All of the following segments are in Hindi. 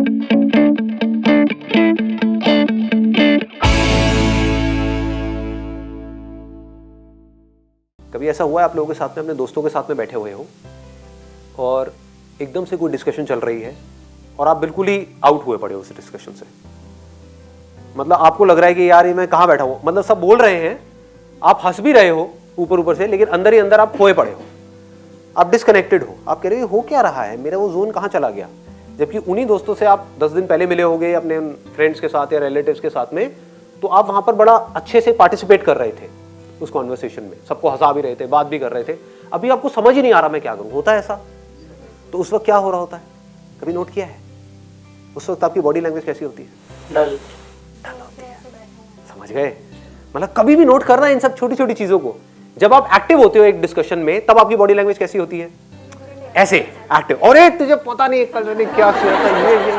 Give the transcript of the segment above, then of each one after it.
कभी ऐसा हुआ है आप लोगों के साथ में, अपने दोस्तों के साथ में बैठे हुए हो और एकदम से कोई डिस्कशन चल रही है और आप बिल्कुल ही आउट हुए पड़े हो उस डिस्कशन से। मतलब आपको लग रहा है कि यार ये मैं कहाँ बैठा हूँ, मतलब सब बोल रहे हैं, आप हंस भी रहे हो ऊपर ऊपर से, लेकिन अंदर ही अंदर आप खोए पड़े हो, आप डिस्कनेक्टेड हो। आप कह रहे हो क्या रहा है, मेरा वो जोन कहाँ चला गया। जबकि उन्हीं दोस्तों से आप 10 दिन पहले मिले होंगे अपने फ्रेंड्स के साथ या रिलेटिव्स के साथ में, तो आप वहां पर बड़ा अच्छे से पार्टिसिपेट कर रहे थे उस कॉन्वर्सेशन में, सबको हंसा भी रहे थे, बात भी कर रहे थे। अभी आपको समझ ही नहीं आ रहा मैं क्या करूं, होता है ऐसा। तो उस वक्त क्या हो रहा होता है, कभी नोट किया है? उस वक्त आपकी बॉडी लैंग्वेज कैसी होती है? डल होती है। समझ गए? मतलब कभी भी नोट करना इन सब छोटी छोटी चीजों को। जब आप एक्टिव होते हो एक डिस्कशन में, तब आपकी बॉडी लैंग्वेज कैसी होती है? ऐसे एक्टिव। और तुझे पता नहीं कल मैंने क्या किया था, ये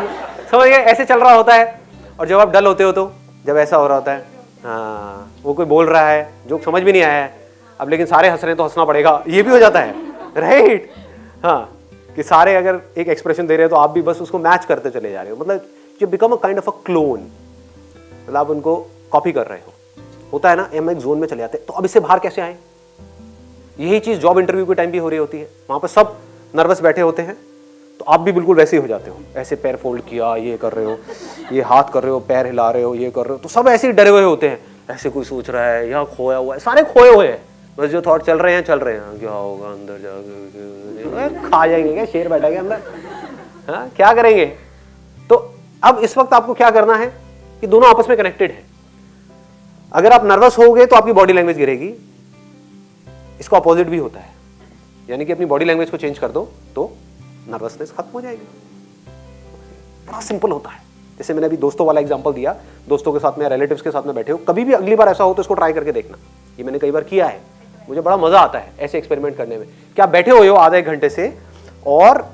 समझ गए, ऐसे चल रहा होता है। और जब आप डल होते हो तो जब ऐसा हो रहा होता है, हाँ वो कोई बोल रहा है जो समझ भी नहीं आया है अब, लेकिन सारे हंस रहे हैं तो हंसना पड़ेगा, ये भी हो जाता है, राइट। हाँ, कि सारे अगर एक एक्सप्रेशन दे रहे हैं तो आप भी बस उसको मैच करते चले जा रहे हो। मतलब you become a kind of a clone, मतलब आप उनको कॉपी कर रहे हो। होता है ना, हम एक जोन में चले जाते हैं। तो अब इससे बाहर कैसे आए? यही चीज जॉब इंटरव्यू के टाइम भी हो रही होती है। वहां पर सब नर्वस बैठे होते हैं, तो आप भी बिल्कुल वैसे ही हो जाते हो। ऐसे पैर फोल्ड किया, ये कर रहे हो, ये हाथ कर रहे हो, पैर हिला रहे हो, ये कर रहे हो, तो सब ऐसे ही डरे हुए होते हैं। ऐसे कोई सोच रहा है, यहाँ खोया हुआ है, सारे खोए हुए हैं, बस जो थॉट चल रहे हैं चल रहे हैं। क्या होगा अंदर जाके, खा जाएंगे क्या, शेर बैठा गया अंदर, हाँ क्या करेंगे। तो अब इस वक्त आपको क्या करना है कि दोनों आपस में कनेक्टेड है। अगर आप नर्वस होगे तो आपकी बॉडी लैंग्वेज गिरेगी, इसका अपोजिट भी होता है। यानी कि अपनी बॉडी लैंग्वेज को चेंज कर दो तो नर्वसनेस खत्म हो जाएगी। बड़ा सिंपल होता है। जैसे मैंने अभी दोस्तों वाला एग्जांपल दिया, दोस्तों के साथ में, रिलेटिव्स के साथ में बैठे हो, कभी भी अगली बार ऐसा हो तो इसको ट्राई करके देखना। ये मैंने कई बार किया है, मुझे बड़ा मजा आता है ऐसे एक्सपेरिमेंट करने में। क्या बैठे हुए हो आधा एक घंटे से और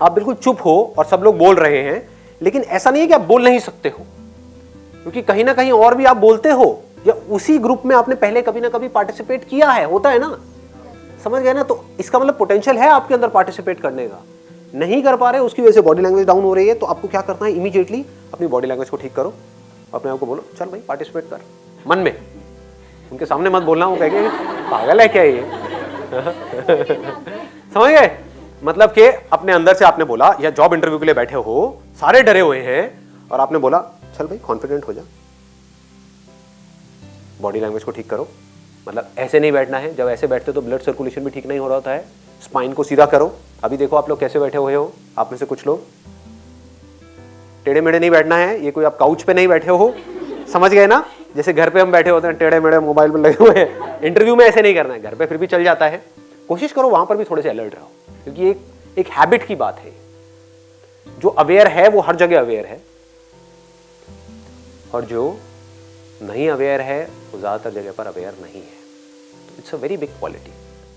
आप बिल्कुल चुप हो और सब लोग बोल रहे हैं, लेकिन ऐसा नहीं है कि आप बोल नहीं सकते हो, क्योंकि कहीं ना कहीं और भी आप बोलते हो, या उसी ग्रुप में आपने पहले कभी ना कभी पार्टिसिपेट किया है, होता है ना, समझ गए ना। तो इसका मतलब पोटेंशियल है आपके अंदर पार्टिसिपेट करने का, नहीं कर पा रहे, उसकी वजह से बॉडी लैंग्वेज डाउन हो रही है। तो आपको क्या करना है, इमीडिएटली अपनी बॉडी लैंग्वेज को ठीक करो, अपने आप को बोलो चल भाई पार्टिसिपेट कर। मन में, उनके सामने मत बोलना, वो कहेंगे पागल है क्या ये समझ गए? मतलब कि अपने अंदर से आपने बोला, या जॉब इंटरव्यू के लिए बैठे हो, सारे डरे हुए हैं और आपने बोला चल भाई कॉन्फिडेंट हो जा, बॉडी लैंग्वेज को ठीक करो। मतलब ऐसे नहीं बैठना है, जब ऐसे बैठते तो ब्लड सर्कुलेशन भी ठीक नहीं हो रहा होता है। स्पाइन को सीधा करो। अभी देखो आप लोग कैसे बैठे हुए हो, आप में से कुछ लोग टेढ़े मेढ़े नहीं बैठना है, ये कोई आप काउच पे नहीं बैठे हो, समझ गए ना। जैसे घर पे हम बैठे होते हैं टेढ़े मेढ़े मोबाइल में लगे हुए हैं, इंटरव्यू में ऐसे नहीं करना है। घर पे फिर भी चल जाता है, कोशिश करो वहां पर भी थोड़े से अलर्ट रहो, क्योंकि एक हैबिट की बात है। जो अवेयर है वो हर जगह अवेयर है, और जो नहीं अवेयर है वो ज्यादातर जगह पर अवेयर नहीं है। तो it's a very big quality.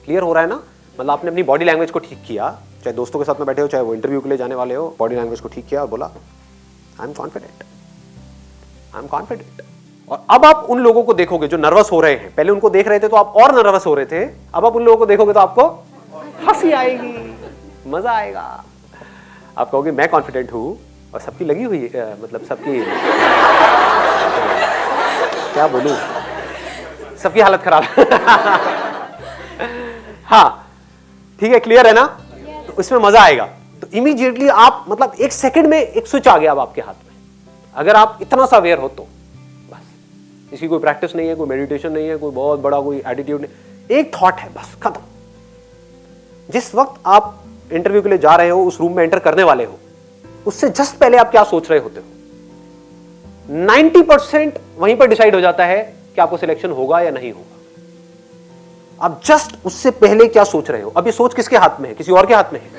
Clear हो रहा है ना? मतलब आपने अपनी बॉडी लैंग्वेज को ठीक किया, चाहे दोस्तों के साथ में बैठे हो, चाहे वो इंटरव्यू के लिए जाने वाले हो, बॉडी लैंग्वेज को ठीक किया और बोला I am confident, I am confident. और अब आप उन लोगों को देखोगे जो नर्वस हो रहे हैं, पहले उनको देख रहे थे तो आप और नर्वस हो रहे थे, अब आप उन लोगों को देखोगे तो आपको हंसी आएगी, मजा आएगा। आप कहोगे मैं कॉन्फिडेंट हूं, और सबकी लगी हुई है, मतलब सबकी क्या बोलूं, सबकी हालत खराब हाँ ठीक है, क्लियर है ना? तो इसमें मजा आएगा। तो इमीडिएटली आप, मतलब एक सेकंड में एक स्विच आ गया अब आपके हाथ में। अगर आप इतना सा अवेयर हो तो बस, इसकी कोई प्रैक्टिस नहीं है, कोई मेडिटेशन नहीं है, कोई बहुत बड़ा कोई एटीट्यूड नहीं, एक थॉट है बस, खत्म। जिस वक्त आप इंटरव्यू के लिए जा रहे हो, उस रूम में एंटर करने वाले हो, उससे जस्ट पहले आप क्या सोच रहे होते हो, 90% वहीं पर डिसाइड हो जाता है कि आपको सिलेक्शन होगा या नहीं होगा। आप जस्ट उससे पहले क्या सोच रहे हो। अब ये सोच किसके हाथ में है? किसी और के हाथ में है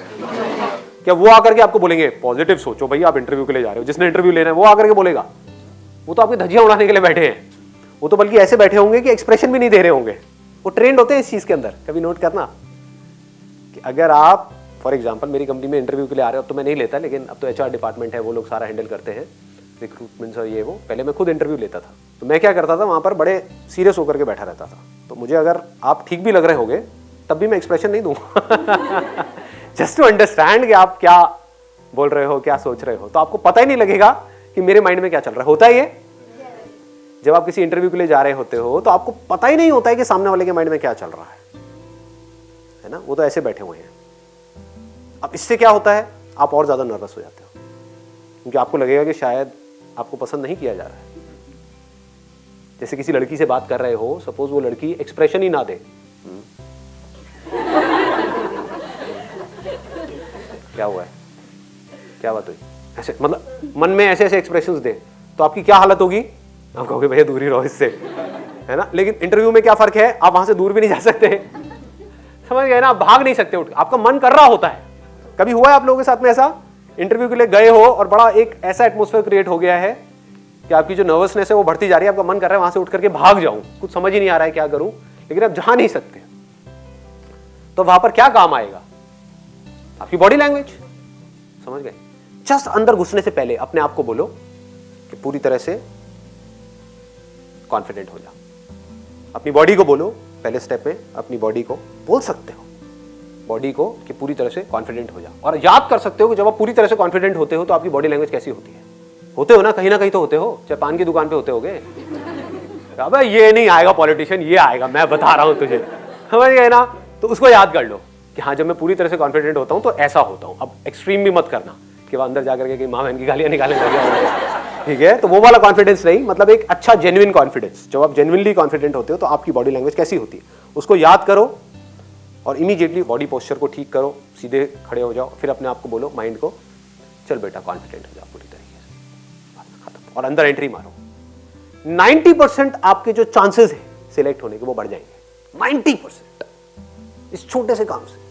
क्या? वो आकर के आपको बोलेंगे पॉजिटिव सोचो भाई, आप इंटरव्यू के लिए जा रहे हो, जिसने इंटरव्यू लेना है वो आकर के बोलेगा? वो तो आपकी धज्जियां उड़ाने के लिए बैठे हैं। वो तो बल्कि ऐसे बैठे होंगे कि एक्सप्रेशन भी नहीं दे रहे होंगे। वो ट्रेंड होते हैं इस चीज के अंदर। कभी नोट करना कि अगर आप फॉर एग्जाम्पल मेरी कंपनी में इंटरव्यू के लिए आ रहे हो, तो मैं नहीं लेता, लेकिन अब तो HR डिपार्टमेंट है, वो लोग सारा हैंडल करते हैं, रिक्रूटमेंट और ये वो। पहले मैं खुद इंटरव्यू लेता था, तो मैं क्या करता था, वहां पर बड़े सीरियस होकर के बैठा रहता था। तो मुझे अगर आप ठीक भी लग रहे होंगे तब भी मैं एक्सप्रेशन नहीं दूंगा जस्ट टू अंडरस्टैंड कि आप क्या बोल रहे हो, क्या सोच रहे हो, तो आपको पता ही नहीं लगेगा कि मेरे माइंड में क्या चल रहा है। होता है ये? जब आप किसी इंटरव्यू के लिए जा रहे होते हो तो आपको पता ही नहीं होता है कि सामने वाले के माइंड में क्या चल रहा है ना, वो तो ऐसे बैठे हुए हैं। अब इससे क्या होता है, आप और ज्यादा नर्वस हो जाते हो, क्योंकि आपको लगेगा कि शायद आपको पसंद नहीं किया जा रहा है। जैसे किसी लड़की से बात कर रहे हो, सपोज वो लड़की एक्सप्रेशन ही ना दे, क्या हुआ है, क्या बात हुई, ऐसे मतलब मन में ऐसे ऐसे एक्सप्रेशंस दे, तो आपकी क्या हालत होगी, आप कहोगे भैया दूर ही रहो इससे, है ना। लेकिन इंटरव्यू में क्या फर्क है, आप वहां से दूर भी नहीं जा सकते, समझ गए ना, आप भाग नहीं सकते उठ, आपका मन कर रहा होता है। कभी हुआ है आप लोगों के साथ में ऐसा, इंटरव्यू के लिए गए हो और बड़ा एक ऐसा एटमॉस्फेयर क्रिएट हो गया है कि आपकी जो नर्वसनेस है वो बढ़ती जा रही है, आपका मन कर रहा है वहां से उठ करके भाग जाऊं, कुछ समझ ही नहीं आ रहा है क्या करूं, लेकिन आप जा नहीं सकते। तो वहां पर क्या काम आएगा, आपकी बॉडी लैंग्वेज, समझ गए। जस्ट अंदर घुसने से पहले अपने आप को बोलो कि पूरी तरह से कॉन्फिडेंट हो जाओ। अपनी बॉडी को बोलो, पहले स्टेप में अपनी बॉडी को बोल सकते हो, बॉडी को कि पूरी तरह से कॉन्फिडेंट हो जाओ। और याद कर सकते हो कि जब आप पूरी तरह से कॉन्फिडेंट होते हो तो आपकी बॉडी लैंग्वेज कैसी होती है। होते हो ना कहीं तो होते हो, चाहे पान की दुकान पे होते होगे, अबे ये नहीं आएगा पॉलिटिशियन, ये आएगा, मैं बता रहा हूं तुझे, समझ गए ना। तो उसको याद कर लो कि हाँ जब मैं पूरी तरह से कॉन्फिडेंट होता हूं तो ऐसा होता हूं। अब एक्सट्रीम भी मत करना कि वह अंदर जाकर के माँ बहन की गालियां निकालने लगे, ठीक है, तो वो वाला कॉन्फिडेंस नहीं, मतलब एक अच्छा जेन्युइन कॉन्फिडेंस। जब आप जेन्युइनली कॉन्फिडेंट होते हो तो आपकी बॉडी लैंग्वेज कैसी होती है उसको याद करो और इमीडिएटली बॉडी पोस्चर को ठीक करो, सीधे खड़े हो जाओ, फिर अपने आप को बोलो, माइंड को, चल बेटा कॉन्फिडेंट हो जाओ पूरी तरीके से, खत्म, और अंदर एंट्री मारो। 90% आपके जो चांसेस है सिलेक्ट होने के वो बढ़ जाएंगे, 90%, इस छोटे से काम से,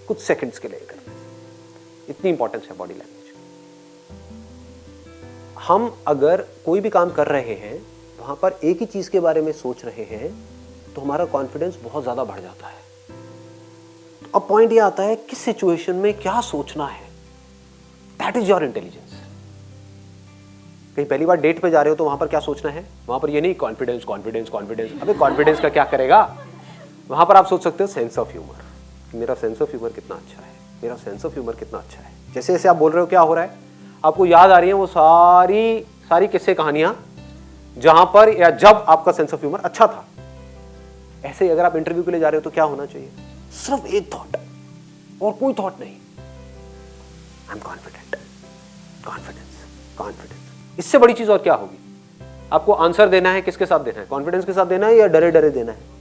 कुछ सेकंड्स के लिए करने से। इतनी इंपॉर्टेंस है बॉडी लैंग्वेज। हम अगर कोई भी काम कर रहे हैं वहां पर एक ही चीज के बारे में सोच रहे हैं तो हमारा कॉन्फिडेंस बहुत ज्यादा बढ़ जाता है। तो अब पॉइंट ये आता है किस सिचुएशन में क्या सोचना है, दैट इज योर इंटेलिजेंस। कहीं पहली बार डेट पे जा रहे हो तो वहां पर क्या सोचना है, वहां पर ये नहीं कॉन्फिडेंस कॉन्फिडेंस कॉन्फिडेंस, अबे कॉन्फिडेंस का क्या करेगा, वहां पर आप सोच सकते हो सेंस ऑफ ह्यूमर, मेरा सेंस ऑफ ह्यूमर कितना अच्छा है, मेरा सेंस ऑफ ह्यूमर कितना अच्छा है। जैसे जैसे आप बोल रहे हो क्या हो रहा है, आपको याद आ रही है वो सारी किस्से कहानियां जहां पर या जब आपका सेंस ऑफ ह्यूमर अच्छा था। ऐसे ही अगर आप इंटरव्यू के लिए जा रहे हो तो क्या होना चाहिए, सिर्फ एक थॉट और कोई थॉट नहीं, I am confident, confidence, confidence. इससे बड़ी चीज और क्या होगी। आपको आंसर देना है, किसके साथ देना है, कॉन्फिडेंस के साथ देना है या डरे डरे देना है,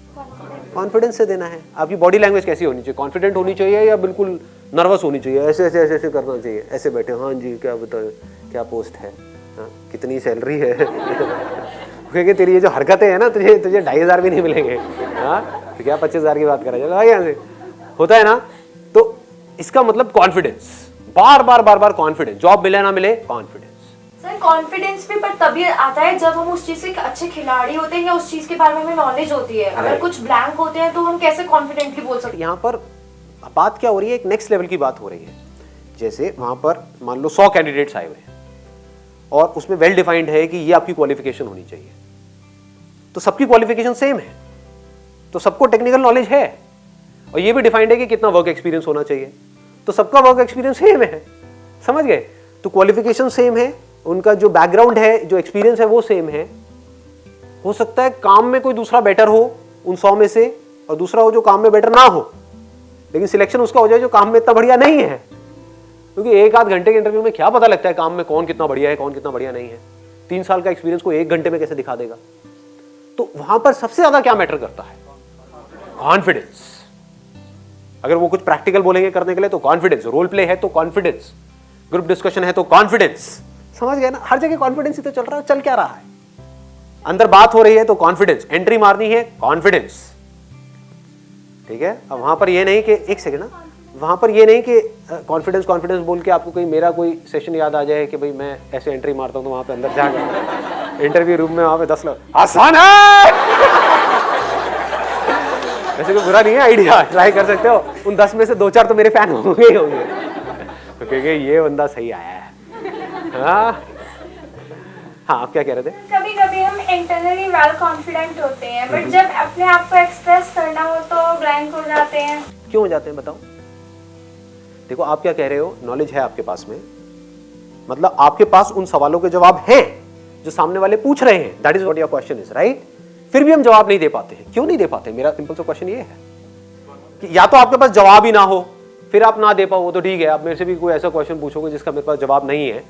कॉन्फिडेंस से देना है। आपकी बॉडी लैंग्वेज कैसी होनी चाहिए, कॉन्फिडेंट होनी चाहिए या बिल्कुल नर्वस होनी चाहिए, ऐसे ऐसे ऐसे ऐसे करना चाहिए, ऐसे बैठे, हाँ जी क्या बताओ, क्या पोस्ट है, हाँ कितनी सैलरी है क्योंकि तेरी ये जो हरकतें हैं ना, तुझे 2,500 भी नहीं मिलेंगे, हाँ तो क्या 25,000 की बात करा, चलो आगे यहाँ से, होता है ना। तो इसका मतलब कॉन्फिडेंस, बार बार कॉन्फिडेंस, जॉब मिले ना मिले कॉन्फिडेंस। सर कॉन्फिडेंस भी पर तभी आता है जब हम उस चीज से एक अच्छे खिलाड़ी होते हैं या उस चीज के बारे में हमें नॉलेज होती है। अगर कुछ ब्लैंक होते हैं तो हम कैसे कॉन्फिडेंटली बोल सकते हैं। यहाँ पर बात क्या हो रही है, एक नेक्स्ट लेवल की बात हो रही है। जैसे वहां पर मान लो 100 कैंडिडेट्स आए हुए हैं और उसमें वेल डिफाइंड है कि ये आपकी क्वालिफिकेशन होनी चाहिए, तो सबकी क्वालिफिकेशन सेम है, तो सबको टेक्निकल नॉलेज है, और ये भी डिफाइंड है कि कितना वर्क एक्सपीरियंस होना चाहिए, तो सबका वर्क एक्सपीरियंस सेम है, समझ गए। तो क्वालिफिकेशन सेम है, उनका जो बैकग्राउंड है, जो एक्सपीरियंस है वो सेम है। हो सकता है काम में कोई दूसरा बेटर हो उन 100 में से और दूसरा हो जो काम में बेटर ना हो, लेकिन सिलेक्शन उसका हो जाए जो काम में इतना बढ़िया नहीं है, क्योंकि एक आध घंटे के इंटरव्यू में क्या पता लगता है काम में कौन कितना बढ़िया है कौन कितना बढ़िया नहीं है। 3 साल का एक्सपीरियंस को 1 घंटे में कैसे दिखा देगा। तो वहां पर सबसे ज्यादा क्या मैटर करता है, कॉन्फिडेंस। अगर वो कुछ प्रैक्टिकल बोलेंगे करने के लिए तो कॉन्फिडेंस, रोल प्ले है तो कॉन्फिडेंस, ग्रुप डिस्कशन है तो कॉन्फिडेंस, समझ गए ना। हर जगह कॉन्फिडेंस ही तो चल रहा है, चल क्या रहा है, अंदर बात हो रही है तो कॉन्फिडेंस, एंट्री मारनी है कॉन्फिडेंस, ठीक है। अब वहां पर ये नहीं कि एक सेकंड ना, वहां पर ये नहीं कि कॉन्फिडेंस कॉन्फिडेंस बोल के आपको कोई मेरा कोई सेशन याद आ जाए कि भाई मैं ऐसे एंट्री मारता हूं तो वहां पे अंदर जाकर इंटरव्यू रूम में वहां पे 10 लोग आसान है वैसे कोई बुरा नहीं है आइडिया, ट्राई कर सकते हो। उन 10 में से 2-4 तो मेरे फैन होंगे ही होंगे, क्योंकि ये बंदा सही आया है। हाँ आप क्या कह रहे थे। कभी कभी हम इंटरनली वेल कॉन्फिडेंट होते हैं बट जब अपने आप को एक्सप्रेस करना हो तो ब्लैंक हो जाते हैं। क्यों हो जाते हैं बताओ। देखो आप क्या कह रहे हो, नॉलेज है आपके पास में, मतलब आपके पास उन सवालों के जवाब हैं जो सामने वाले पूछ रहे हैं, that is what your question is, right? फिर भी हम जवाब नहीं दे पाते हैं, क्यों नहीं दे पाते? मेरा सिंपल सा क्वेश्चन ये है कि या तो आपके पास जवाब ही ना हो, फिर आप ना दे पाओ, तो ठीक है। आप मेरे से भी कोई ऐसा क्वेश्चन पूछोगे जिसका मेरे पास जवाब नहीं है,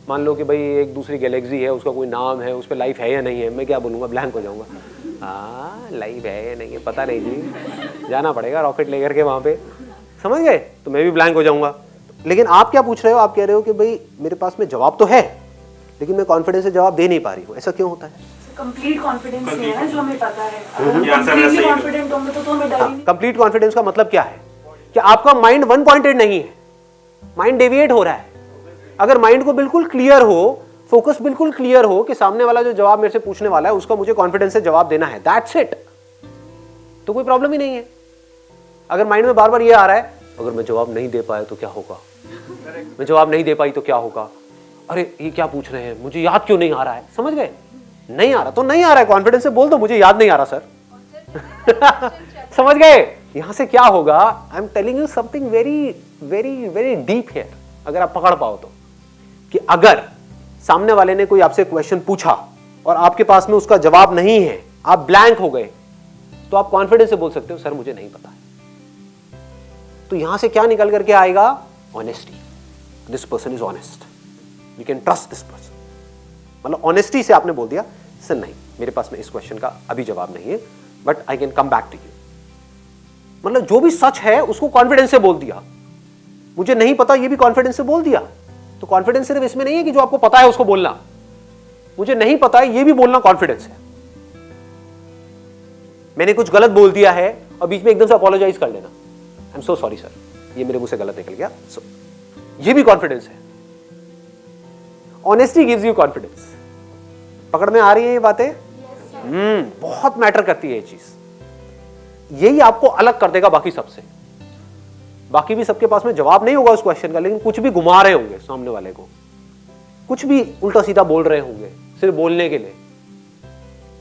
मान लो कि भाई एक दूसरी गैलेक्सी है, उसका कोई नाम है, उस पर लाइफ है या नहीं है, मैं क्या बोलूँगा? ब्लैंक हो जाऊँगा। हाँ, लाइफ है या नहीं है पता नहीं जी, जाना पड़ेगा रॉकेट लेकर के वहाँ पे, समझ गए? तो मैं भी ब्लैंक हो जाऊँगा। लेकिन आप क्या पूछ रहे हो? आप कह रहे हो कि भाई मेरे पास में जवाब तो है, लेकिन मैं कॉन्फिडेंस से जवाब दे नहीं पा रही हूँ। ऐसा क्यों होता है? कंप्लीट कॉन्फिडेंस नहीं है ना, जो हमें पता है। कंप्लीटली कॉन्फिडेंट होंगे तो हमें डर ही नहीं। कंप्लीट कॉन्फिडेंस का मतलब क्या है? कि आपका माइंड वन पॉइंटेड नहीं है, माइंड डेविएट हो रहा है। अगर माइंड को बिल्कुल क्लियर हो, फोकस बिल्कुल क्लियर हो कि सामने वाला जो जवाब मेरे से पूछने वाला है उसका मुझे कॉन्फिडेंस से जवाब देना है, दैट्स इट, तो कोई प्रॉब्लम ही नहीं है। अगर माइंड में बार बार ये आ रहा है, अगर मैं जवाब नहीं दे पाया तो क्या होगा, मैं जवाब नहीं दे पाई तो क्या होगा, अरे ये क्या पूछ रहे हैं, मुझे याद क्यों नहीं आ रहा है, समझ गए? नहीं आ रहा तो नहीं आ रहा है, कॉन्फिडेंस से बोल दो मुझे याद नहीं आ रहा सर। समझ गए? यहां से क्या होगा? I am telling you something very very very deep here, अगर आप पकड़ पाओ तो, कि अगर सामने वाले ने कोई आपसे क्वेश्चन पूछा और आपके पास में उसका जवाब नहीं है, आप ब्लैंक हो गए, तो आप कॉन्फिडेंस से बोल सकते हो सर मुझे नहीं पता है। तो यहां से क्या निकल करके आएगा? Honesty. This person is honest, we can trust this person. मतलब ऑनेस्टी से आपने बोल दिया सर नहीं, मेरे पास में इस क्वेश्चन का अभी जवाब नहीं है, but I can come back to you. मतलब जो भी सच है उसको कॉन्फिडेंस से बोल दिया, मुझे नहीं पता ये भी कॉन्फिडेंस से बोल दिया। तो कॉन्फिडेंस सिर्फ इसमें नहीं है कि जो आपको पता है उसको बोलना, मुझे नहीं पता है ये भी बोलना कॉन्फिडेंस है। मैंने कुछ गलत बोल दिया है और बीच में एकदम से अपोलोजाइज कर लेना, I am so sorry sir, ये मेरे मुंह से गलत निकल गया, सो ये भी कॉन्फिडेंस है। Honesty gives you confidence. पकड़ में आ रही है ये बातें? बहुत मैटर करती है ये चीज। यही आपको अलग कर देगा बाकी सबसे। बाकी भी सबके पास में जवाब नहीं होगा उस क्वेश्चन का, लेकिन कुछ भी घुमा रहे होंगे सामने वाले को, कुछ भी उल्टा सीधा बोल रहे होंगे सिर्फ बोलने के लिए,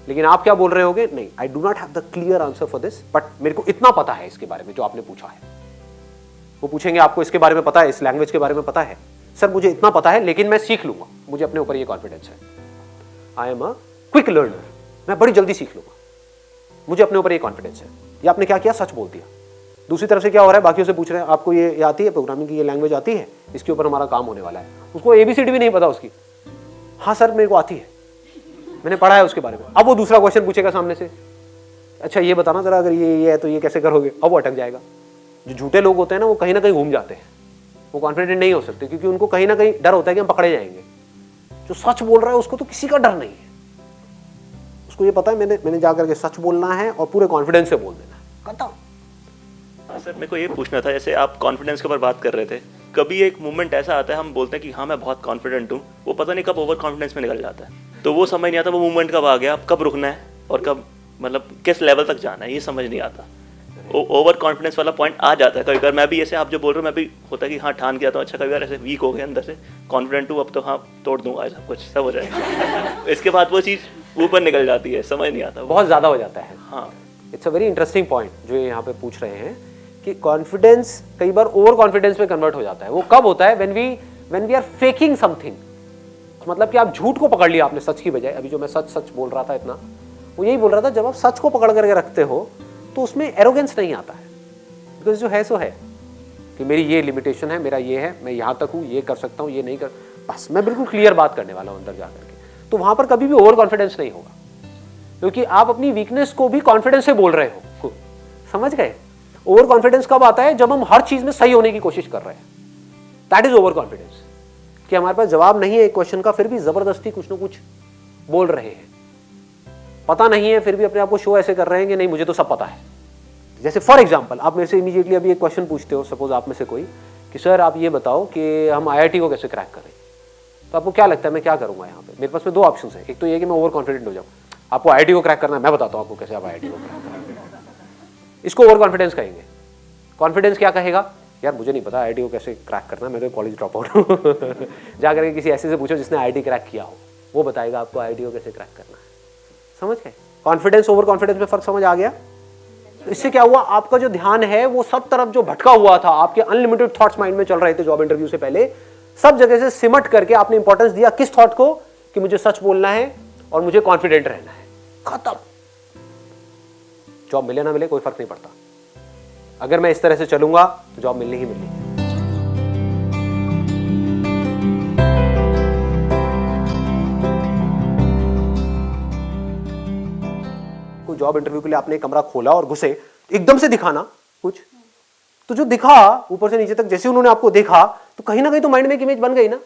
लेकिन आप क्या बोल रहे होगे? नहीं, I do not have the clear answer for this, but मेरे को इतना पता है इसके बारे में जो आपने पूछा है। वो पूछेंगे आपको इसके बारे में पता है, इस लैंग्वेज के बारे में पता है? सर मुझे इतना पता है लेकिन मैं सीख लूंगा, मुझे अपने ऊपर ये कॉन्फिडेंस है, I am a quick learner, मैं बड़ी जल्दी सीख लूंगा, मुझे अपने ऊपर ये कॉन्फिडेंस है। ये आपने क्या किया? सच बोल दिया। दूसरी तरफ से क्या हो रहा है? बाकियों से पूछ रहे हैं आपको ये आती है, प्रोग्रामिंग की ये लैंग्वेज आती है, इसके ऊपर हमारा काम होने वाला है। उसको एबीसीडी भी नहीं पता उसकी, हाँ सर मेरे को आती है, मैंने पढ़ा है उसके बारे में। अब वो दूसरा क्वेश्चन पूछेगा सामने से, अच्छा ये बताना जरा, अगर ये है तो ये कैसे करोगे? अब वो अटक जाएगा। जो झूठे लोग होते हैं ना, वो कहीं ना कहीं घूम जाते हैं, वो कॉन्फिडेंट नहीं हो सकते, क्योंकि उनको कहीं ना कहीं डर होता है कि हम पकड़े जाएंगे। जो सच बोल रहा है उसको तो किसी का डर नहीं है, उसको ये पता है मैंने जाकर के सच बोलना है और पूरे कॉन्फिडेंस से बोल देना है, खत्म। सर मेरे को ये पूछना था, जैसे आप कॉन्फिडेंस के ऊपर बात कर रहे थे, कभी एक मोमेंट ऐसा आता है हम बोलते हैं कि हाँ मैं बहुत कॉन्फिडेंट हूँ, वो पता नहीं कब ओवर कॉन्फिडेंस में निकल जाता है, तो वो समझ नहीं आता वो मूवमेंट कब आ गया, अब कब रुकना है और कब मतलब किस लेवल तक जाना है, ये समझ नहीं आता। ओवर कॉन्फिडेंस वाला पॉइंट आ जाता है कभी बार। मैं भी ऐसे आप जो बोल रहे हो, मैं भी होता है कि हाँ ठान के आता हूँ, अच्छा कभी बार ऐसे वीक हो गए अंदर से, कॉन्फिडेंट हूँ अब तो हाँ तोड़ दूंगा सब कुछ, सब हो जाएगा। इसके बाद वो चीज़ ऊपर निकल जाती है, समझ नहीं आता, बहुत ज़्यादा हो जाता है। हाँ, it's a very interesting point जो ये यहाँ पे पूछ रहे हैं कि कॉन्फिडेंस कई बार ओवर कॉन्फिडेंस में कन्वर्ट हो जाता है। वो कब होता है? When we are faking something, मतलब कि आप झूठ को पकड़ लिया आपने सच की बजाय। अभी जो मैं सच बोल रहा था इतना, वो यही बोल रहा था, जब आप सच को पकड़ करके रखते हो तो उसमें एरोगेंस नहीं आता है, बिकॉज जो है सो है कि मेरी ये लिमिटेशन है, मेरा ये है, मैं यहाँ तक हूँ, ये कर सकता हूँ, ये नहीं कर, बस मैं बिल्कुल क्लियर बात करने वाला हूँ अंदर जा करके। तो वहाँ पर कभी भी ओवर कॉन्फिडेंस नहीं होगा, क्योंकि आप अपनी वीकनेस को भी कॉन्फिडेंस से बोल रहे हो। समझ गए? ओवर कॉन्फिडेंस कब आता है? जब हम हर चीज में सही होने की कोशिश कर रहे हैं, दैट इज ओवर कॉन्फिडेंस। कि हमारे पास जवाब नहीं है एक क्वेश्चन का, फिर भी जबरदस्ती कुछ ना कुछ बोल रहे हैं, पता नहीं है फिर भी अपने आप को शो ऐसे कर रहे हैं कि नहीं मुझे तो सब पता है। जैसे फॉर एग्जाम्पल आप मेरे से इमीडिएटली अभी एक क्वेश्चन पूछते हो, सपोज आप में से कोई, कि सर आप ये बताओ कि हम IIT को कैसे क्रैक करें, तो आपको क्या लगता है मैं क्या करूंगा? यहाँ पे मेरे पास में दो ऑप्शन है, एक तो ये कि मैं ओवर कॉन्फिडेंट हो जाऊँ, आपको IIT को क्रैक करना है, मैं बताता हूँ आपको कैसे आप IIT को क्रैक करेंगे, इसको ओवर कॉन्फिडेंस कहेंगे। कॉन्फिडेंस क्या कहेगा? यार मुझे नहीं पता IIT को कैसे क्रैक करना है, मैं तो कॉलेज ड्रॉप आउट हूँ। जाकर के किसी ऐसे से पूछो जिसने IIT क्रैक किया हो, वो बताएगा आपको IIT को कैसे क्रैक करना है। समझ गए? कॉन्फिडेंस ओवर कॉन्फिडेंस में फर्क समझ आ गया? तो इससे क्या हुआ? आपका जो ध्यान है वो सब तरफ जो भटका हुआ था, आपके अनलिमिटेड थॉट्स माइंड में चल रहे थे जॉब इंटरव्यू से पहले, सब जगह से सिमट करके आपने इंपॉर्टेंस दिया किस थॉट को, कि मुझे सच बोलना है और मुझे कॉन्फिडेंट रहना है, खत्म। जॉब मिले ना मिले कोई फर्क नहीं पड़ता, अगर मैं इस तरह से चलूंगा तो जॉब मिलनी ही मिलनी है। कोई जॉब इंटरव्यू के लिए आपने एक कमरा खोला और घुसे, एकदम से दिखाना कुछ, तो जो दिखा ऊपर से नीचे तक, जैसे उन्होंने आपको देखा तो कहीं ना कहीं तो माइंड में एक इमेज बन गई ना।